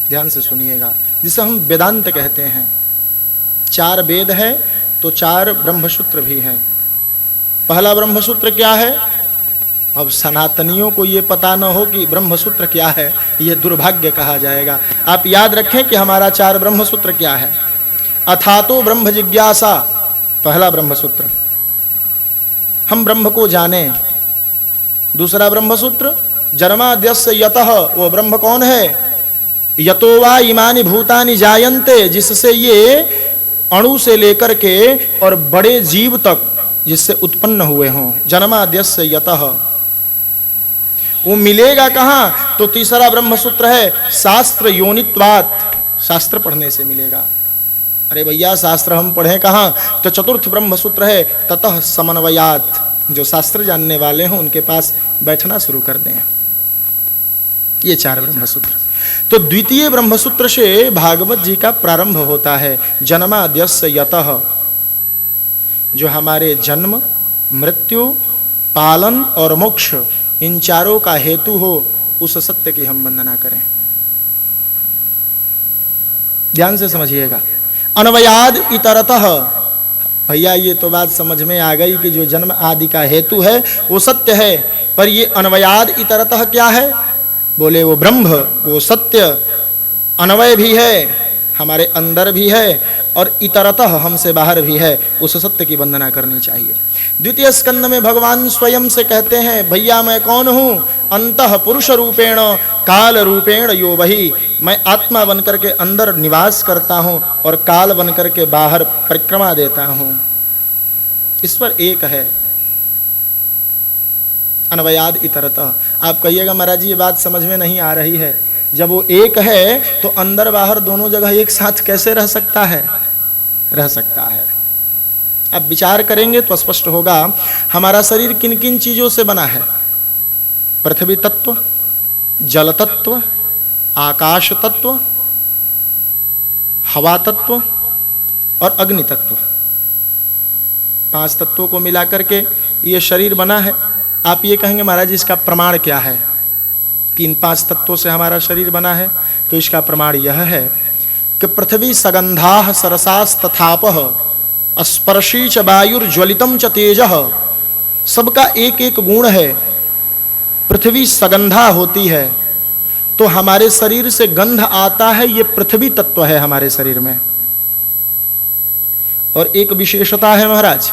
ध्यान से सुनिएगा, जिसे हम वेदांत कहते हैं। 4 वेद है तो 4 ब्रह्मसूत्र भी हैं। पहला ब्रह्मसूत्र क्या है? अब सनातनियों को ये पता न हो कि ब्रह्मसूत्र क्या है, ये दुर्भाग्य कहा जाएगा। आप याद रखें कि हमारा 4 ब्रह्मसूत्र क्या है। अथातो ब्रह्म जिज्ञासा, पहला ब्रह्मसूत्र, हम ब्रह्म को जाने। दूसरा ब्रह्मसूत्र जन्माद्यस्य यतः, वो ब्रह्म कौन है? यतो वा इमानि भूतानि जायन्ते, जिससे ये अणु से लेकर के और बड़े जीव तक जिससे उत्पन्न हुए हों। जन्माद्यस्य यतः, वो मिलेगा कहाँ? तो तीसरा ब्रह्मसूत्र है शास्त्र योनित्वात्, शास्त्र पढ़ने से मिलेगा। अरे भैया शास्त्र हम पढ़ें कहाँ? तो चतुर्थ ब्रह्मसूत्र है ततः समन्वयात्, जो शास्त्र जानने वाले हों उनके पास बैठना शुरू कर दें। ये 4 ब्रह्मसूत्र। तो द्वितीय ब्रह्मसूत्र से भागवत जी का प्रारंभ होता है। जन्माद्यस्य यतः, जो हमारे जन्म, मृत्यु, पालन और मोक्ष, इन चारों का हेतु हो, उस सत्य की हम वंदना करें। ध्यान से समझिएगा। अन्वयाद इतरतः, भैया ये तो बात समझ में आ गई कि जो जन्म आदि का हेतु है वो सत्य है, पर ये अन्वयाद इतरतः क्या है? बोले वो ब्रह्म, वो सत्य अन्वय भी है, हमारे अंदर भी है और इतरतः हमसे बाहर भी है। उस सत्य की वंदना करनी चाहिए। द्वितीय स्कंद में भगवान स्वयं से कहते हैं, भैया मैं कौन हूँ? अंतः पुरुष रूपेण काल रूपेण यो वही, मैं आत्मा बनकर के अंदर निवास करता हूँ और काल बनकर के बाहर परिक्रमा देता हूँ। ईश्वर एक है। अन्वयाद इतरतः। आप कहिएगा महाराज जी ये बात समझ में नहीं आ रही है। जब वो एक है तो अंदर बाहर दोनों जगह एक साथ कैसे रह सकता है? रह सकता है। अब विचार करेंगे तो स्पष्ट होगा। हमारा शरीर किन किन चीजों से बना है? पृथ्वी तत्व, जल तत्व, आकाश तत्व, हवा तत्व और अग्नि तत्व। 5 तत्वों को मिलाकर के ये शरीर बना है। आप ये कहेंगे महाराज इसका प्रमाण क्या है कि इन 5 तत्वों से हमारा शरीर बना है? तो इसका प्रमाण यह है कि पृथ्वी सगंधाः सरसास्तथापः स्पर्शी च वायुर्ज्वलितम च तेजः, सबका एक एक गुण है। पृथ्वी सगंधा होती है तो हमारे शरीर से गंध आता है, ये पृथ्वी तत्व है हमारे शरीर में। और एक विशेषता है महाराज,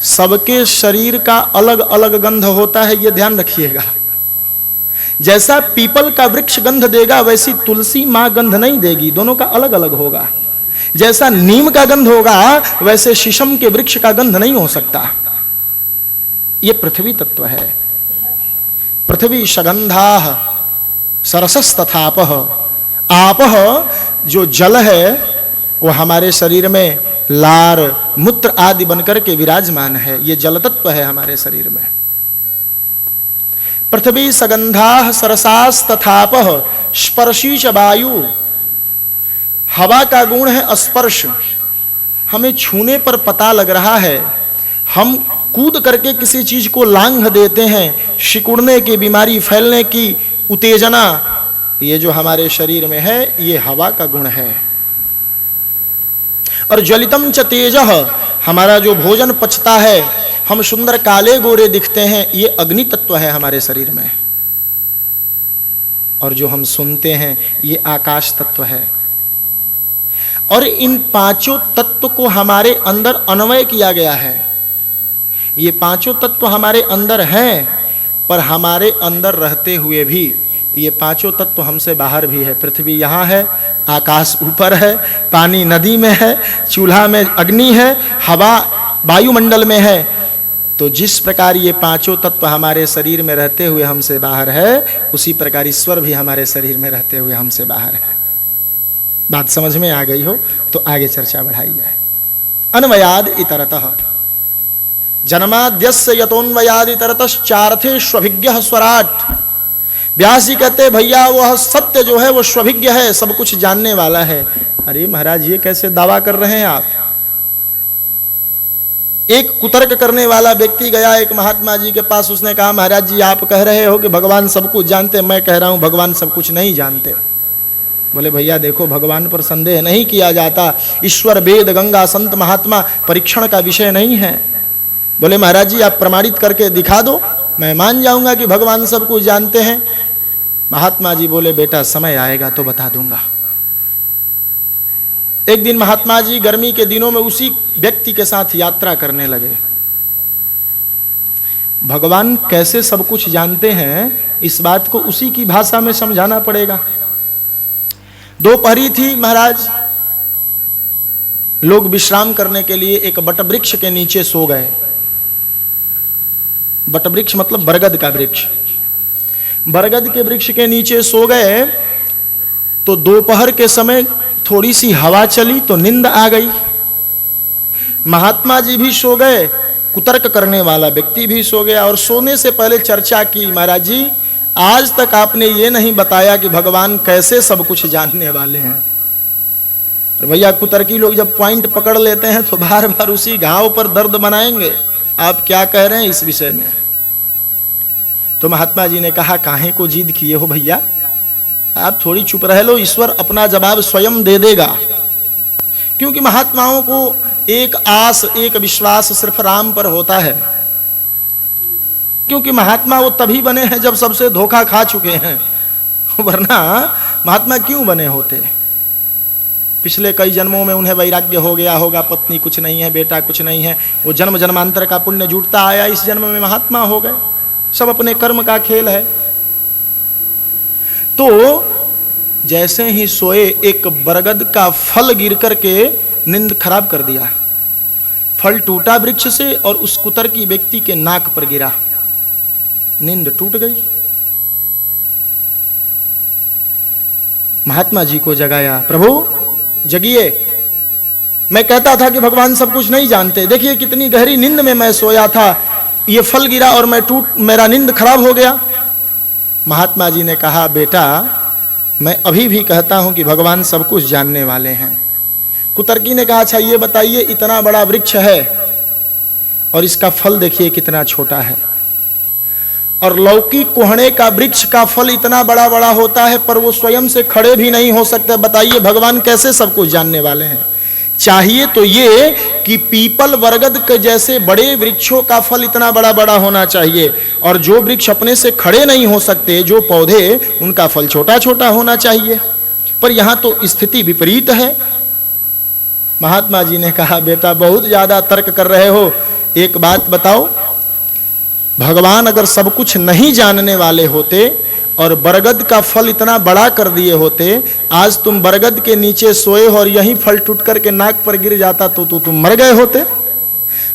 सबके शरीर का अलग अलग गंध होता है, ये ध्यान रखिएगा। जैसा पीपल का वृक्ष गंध देगा वैसी तुलसी मां गंध नहीं देगी, दोनों का अलग अलग होगा। जैसा नीम का गंध होगा वैसे शीशम के वृक्ष का गंध नहीं हो सकता। ये पृथ्वी तत्व है। पृथ्वी सगंधाः सरसस्तथापः, आपः जो जल है वो हमारे शरीर में लार मूत्र आदि बनकर के विराजमान है। ये जल तत्व है हमारे शरीर में। पृथ्वी सगंधाः सरसास्तथापः स्पर्शी च वायु, हवा का गुण है स्पर्श। हमें छूने पर पता लग रहा है। हम कूद करके किसी चीज को लांघ देते हैं, सिकुड़ने की बीमारी फैलने की उत्तेजना, ये जो हमारे शरीर में है ये हवा का गुण है। और ज्वलितम च तेजः, हमारा जो भोजन पचता है, हम सुंदर काले गोरे दिखते हैं, ये अग्नि तत्व है हमारे शरीर में। और जो हम सुनते हैं ये आकाश तत्व है। और इन 5 तत्व को हमारे अंदर अन्वय किया गया है। ये 5 तत्व हमारे अंदर हैं, पर हमारे अंदर रहते हुए भी ये 5 तत्व हमसे बाहर भी है। पृथ्वी यहाँ है, आकाश ऊपर है, पानी नदी में है, चूल्हा में अग्नि है, हवा वायुमंडल में है। तो जिस प्रकार ये 5 तत्व हमारे शरीर में रहते हुए हमसे बाहर है, उसी प्रकार ईश्वर भी हमारे शरीर में रहते हुए हमसे बाहर है। बात समझ में आ गई हो तो आगे चर्चा बढ़ाई जाए। अन्वयाद इतरतः, जन्माद्यस्य यतोन्वयाद इतरतश्चार्थेष्वभिज्ञः स्वराट्। व्यास जी कहते भैया वह सत्य जो है वो स्वभिज्ञ है, सब कुछ जानने वाला है। अरे महाराज ये कैसे दावा कर रहे हैं आप? एक कुतर्क करने वाला व्यक्ति गया एक महात्मा जी के पास, उसने कहा महाराज जी आप कह रहे हो कि भगवान सब कुछ जानते, मैं कह रहा हूं भगवान सब कुछ नहीं जानते। बोले भैया देखो, भगवान पर संदेह नहीं किया जाता, ईश्वर वेद गंगा संत महात्मा परीक्षण का विषय नहीं है। बोले महाराज जी आप प्रमाणित करके दिखा दो, मैं मान जाऊंगा कि भगवान सब कुछ जानते हैं। महात्मा जी बोले बेटा समय आएगा तो बता दूंगा। एक दिन महात्मा जी गर्मी के दिनों में उसी व्यक्ति के साथ यात्रा करने लगे। भगवान कैसे सब कुछ जानते हैं इस बात को उसी की भाषा में समझाना पड़ेगा। दोपहरी थी महाराज, लोग विश्राम करने के लिए एक बटवृक्ष के नीचे सो गए। बटवृक्ष मतलब बरगद का वृक्ष। बरगद के वृक्ष के नीचे सो गए तो दोपहर के समय थोड़ी सी हवा चली तो नींद आ गई। महात्मा जी भी सो गए, कुतर्क करने वाला व्यक्ति भी सो गया। और सोने से पहले चर्चा की, महाराज जी आज तक आपने ये नहीं बताया कि भगवान कैसे सब कुछ जानने वाले हैं। भैया कुतर्की लोग जब पॉइंट पकड़ लेते हैं तो बार बार उसी घाव पर दर्द बनाएंगे। आप क्या कह रहे हैं इस विषय में? तो महात्मा जी ने कहा काहे को जिद किए हो भैया, आप थोड़ी चुप रह लो, ईश्वर अपना जवाब स्वयं दे देगा। क्योंकि महात्माओं को एक आस एक विश्वास सिर्फ राम पर होता है। क्योंकि महात्मा वो तभी बने हैं जब सबसे धोखा खा चुके हैं, वरना महात्मा क्यों बने होते? पिछले कई जन्मों में उन्हें वैराग्य हो गया होगा, पत्नी कुछ नहीं है, बेटा कुछ नहीं है, वो जन्म जन्मांतर का पुण्य जुटता आया, इस जन्म में महात्मा हो गए। सब अपने कर्म का खेल है। तो जैसे ही सोए एक बरगद का फल गिर करके नींद खराब कर दिया। फल टूटा वृक्ष से और उस कुतर्की व्यक्ति के नाक पर गिरा, नींद टूट गई। महात्मा जी को जगाया, प्रभु जगिए, मैं कहता था कि भगवान सब कुछ नहीं जानते, देखिए कितनी गहरी नींद में मैं सोया था, ये फल गिरा और मेरा नींद खराब हो गया। महात्मा जी ने कहा बेटा मैं अभी भी कहता हूं कि भगवान सब कुछ जानने वाले हैं। कुतर्की ने कहा अच्छा ये बताइए, इतना बड़ा वृक्ष है और इसका फल देखिए कितना छोटा है, और लौकी कोहणे का वृक्ष का फल इतना बड़ा बड़ा होता है पर वो स्वयं से खड़े भी नहीं हो सकते, बताइए भगवान कैसे सब कुछ जानने वाले हैं? चाहिए तो ये कि पीपल बरगद के जैसे बड़े वृक्षों का फल इतना बड़ा बड़ा होना चाहिए, और जो वृक्ष अपने से खड़े नहीं हो सकते, जो पौधे, उनका फल छोटा छोटा होना चाहिए। पर यहां तो स्थिति विपरीत है। महात्मा जी ने कहा बेटा बहुत ज्यादा तर्क कर रहे हो, एक बात बताओ, भगवान अगर सब कुछ नहीं जानने वाले होते और बरगद का फल इतना बड़ा कर दिए होते, आज तुम बरगद के नीचे सोए हो और यही फल टूट करके नाक पर गिर जाता तो तुम मर गए होते।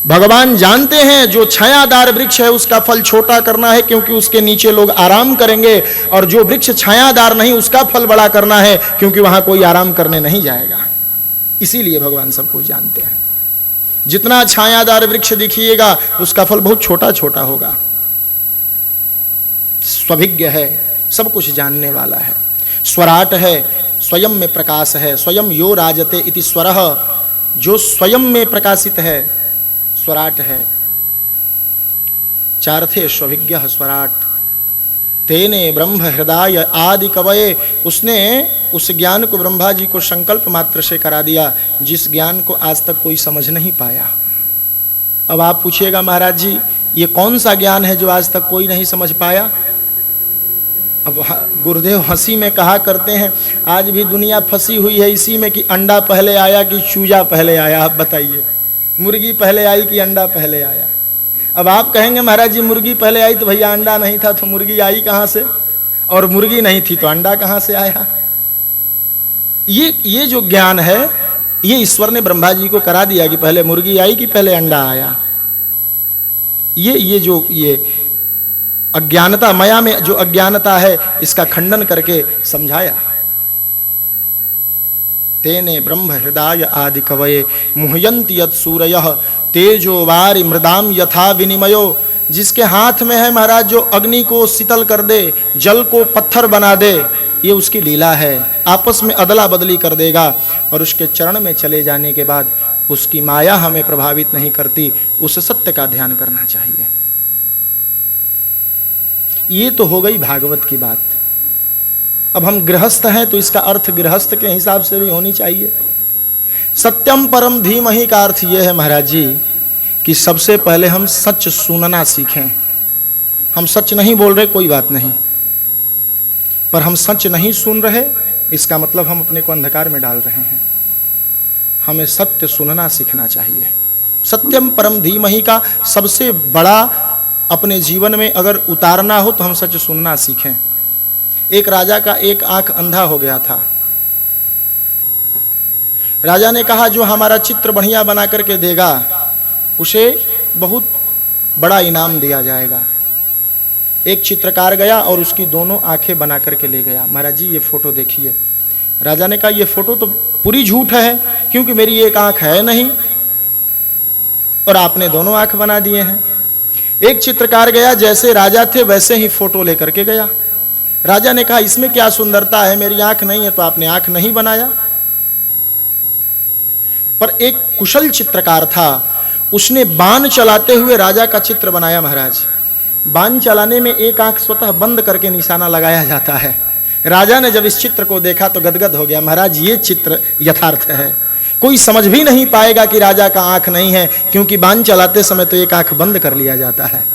भगवान जानते हैं जो छायादार वृक्ष है उसका फल छोटा करना है क्योंकि उसके नीचे लोग आराम करेंगे, और जो वृक्ष छायादार नहीं उसका फल बड़ा करना है क्योंकि वहां कोई आराम करने नहीं जाएगा। इसीलिए भगवान सब कुछ जानते हैं। जितना छायादार वृक्ष दिखिएगा उसका फल बहुत छोटा छोटा होगा। स्वभिज्ञ है, सब कुछ जानने वाला है, स्वराट है, स्वयं में प्रकाश है, स्वयं यो राजते इति स्वरः, जो स्वयं में प्रकाशित है स्वराट है। चार्थे स्वभिज्ञ स्वराट तेने ब्रह्म हृदय आदि कवये, उसने उस ज्ञान को ब्रह्मा जी को संकल्प मात्र से करा दिया जिस ज्ञान को आज तक कोई समझ नहीं पाया। अब आप पूछिएगा महाराज जी ये कौन सा ज्ञान है जो आज तक कोई नहीं समझ पाया? अब गुरुदेव हंसी में कहा करते हैं आज भी दुनिया फंसी हुई है इसी में कि अंडा पहले आया कि चूजा पहले आया। आप बताइए, मुर्गी पहले आई कि अंडा पहले आया? अब आप कहेंगे महाराज जी मुर्गी पहले आई तो भैया अंडा नहीं था, तो मुर्गी आई कहाँ से? और मुर्गी नहीं थी तो अंडा कहाँ से आया? ये जो ज्ञान है ये ईश्वर ने ब्रह्मा जी को करा दिया कि पहले मुर्गी आई कि पहले अंडा आया। ये अज्ञानता, माया में जो अज्ञानता है इसका खंडन करके समझाया। तेने ब्रह्म हृदय आदि कवये मुह्यन्ति यत् सूरयः तेजो वारि मृदाम यथा विनिमयो, जिसके हाथ में है महाराज जो अग्नि को शीतल कर दे, जल को पत्थर बना दे, ये उसकी लीला है। आपस में अदला बदली कर देगा और उसके चरण में चले जाने के बाद उसकी माया हमें प्रभावित नहीं करती। उस सत्य का ध्यान करना चाहिए। ये तो हो गई भागवत की बात। अब हम गृहस्थ हैं तो इसका अर्थ गृहस्थ के हिसाब से भी होनी चाहिए। सत्यम परम धीमहि का अर्थ यह है महाराज जी कि सबसे पहले हम सच सुनना सीखें। हम सच नहीं बोल रहे कोई बात नहीं, पर हम सच नहीं सुन रहे इसका मतलब हम अपने को अंधकार में डाल रहे हैं। हमें सत्य सुनना सीखना चाहिए। सत्यम परम धीमहि का सबसे बड़ा अपने जीवन में अगर उतारना हो तो हम सच सुनना सीखें। एक राजा का एक आंख अंधा हो गया था। राजा ने कहा जो हमारा चित्र बढ़िया बना करके देगा उसे बहुत बड़ा इनाम दिया जाएगा। एक चित्रकार गया और उसकी दोनों आंखें बना करके ले गया। महाराज जी ये फोटो देखिए। राजा ने कहा ये फोटो तो पूरी झूठ है, क्योंकि मेरी एक आंख है नहीं और आपने दोनों आंख बना दिए हैं। एक चित्रकार गया, जैसे राजा थे वैसे ही फोटो लेकर के गया। राजा ने कहा इसमें क्या सुंदरता है, मेरी आंख नहीं है तो आपने आंख नहीं बनाया। पर एक कुशल चित्रकार था, उसने बाण चलाते हुए राजा का चित्र बनाया। महाराज बाण चलाने में एक आंख स्वतः बंद करके निशाना लगाया जाता है। राजा ने जब इस चित्र को देखा तो गदगद हो गया। महाराज ये चित्र यथार्थ है, कोई समझ भी नहीं पाएगा कि राजा का आंख नहीं है, क्योंकि बाण चलाते समय तो एक आंख बंद कर लिया जाता है।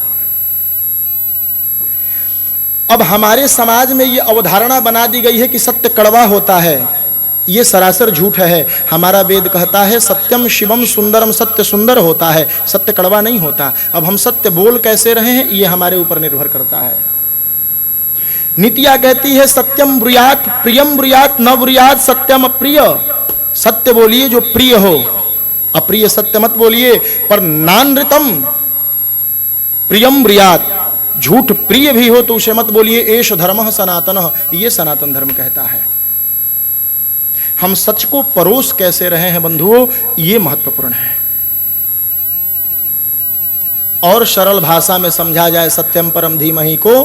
अब हमारे समाज में ये अवधारणा बना दी गई है कि सत्य कड़वा होता है। ये सरासर झूठ है। हमारा वेद कहता है सत्यम शिवम सुंदरम, सत्य सुंदर होता है, सत्य कड़वा नहीं होता। अब हम सत्य बोल कैसे रहे हैं ये हमारे ऊपर निर्भर करता है। नीतिया कहती है सत्यम ब्रूयात प्रियम ब्रूयात न ब्रूयात सत्यम अप्रिय। सत्य बोलिए जो प्रिय हो, अप्रिय सत्य मत बोलिए। पर नानृतम प्रियम ब्रूयात, झूठ प्रिय भी हो तो उसे मत बोलिए। एष धर्मः सनातनः, ये सनातन धर्म कहता है। हम सच को परोस कैसे रहे हैं बंधुओं, ये महत्वपूर्ण है। और सरल भाषा में समझा जाए सत्यम परम धीमहि को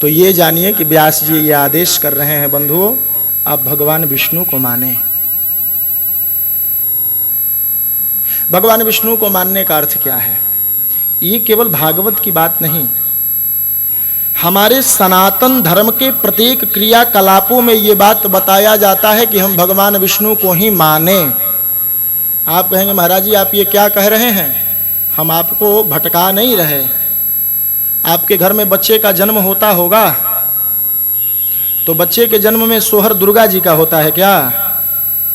तो ये जानिए कि व्यास जी ये आदेश कर रहे हैं बंधुओं, आप भगवान विष्णु को माने। भगवान विष्णु को मानने का अर्थ क्या है? ये केवल भागवत की बात नहीं, हमारे सनातन धर्म के प्रत्येक क्रियाकलापों में ये बात बताया जाता है कि हम भगवान विष्णु को ही माने। आप कहेंगे महाराज जी आप ये क्या कह रहे हैं? हम आपको भटका नहीं रहे। आपके घर में बच्चे का जन्म होता होगा तो बच्चे के जन्म में सोहर दुर्गा जी का होता है क्या?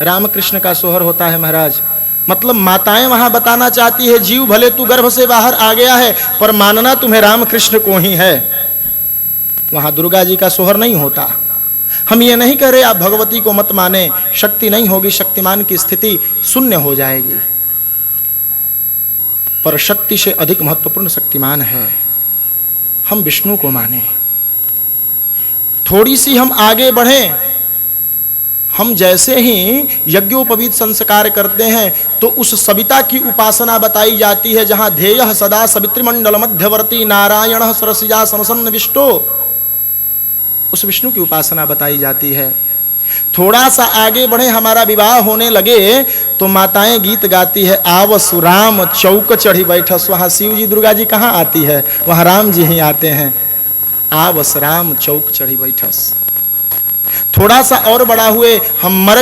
रामकृष्ण का सोहर होता है महाराज। मतलब माताएं वहां बताना चाहती है जीव भले तू गर्भ से बाहर आ गया है पर मानना तुम्हें रामकृष्ण को ही है। वहां दुर्गा जी का सोहर नहीं होता। हम ये नहीं कह रहे आप भगवती को मत माने, शक्ति नहीं होगी, शक्तिमान की स्थिति शून्य हो जाएगी। पर शक्ति से अधिक महत्वपूर्ण शक्तिमान है। हम विष्णु को माने। थोड़ी सी हम आगे बढ़ें, हम जैसे ही यज्ञोपवीत संस्कार करते हैं तो उस सविता की उपासना बताई जाती है, जहां ध्येयः सदा सवितृमंडल मध्यवर्ती नारायण सरसिजासन सन्निविष्टो, उस विष्णु की उपासना बताई जाती है। थोड़ा सा आगे बढ़े, हमारा विवाह होने लगे तो माताएं गीत गाती है, आवसु राम चौक चढ़ी बैठस। वहां शिव जी दुर्गा जी कहाँ आती है? वहां राम जी ही आते हैं। आवस राम चौक चढ़ी बैठस। थोड़ा सा और बड़ा हुए, हम मर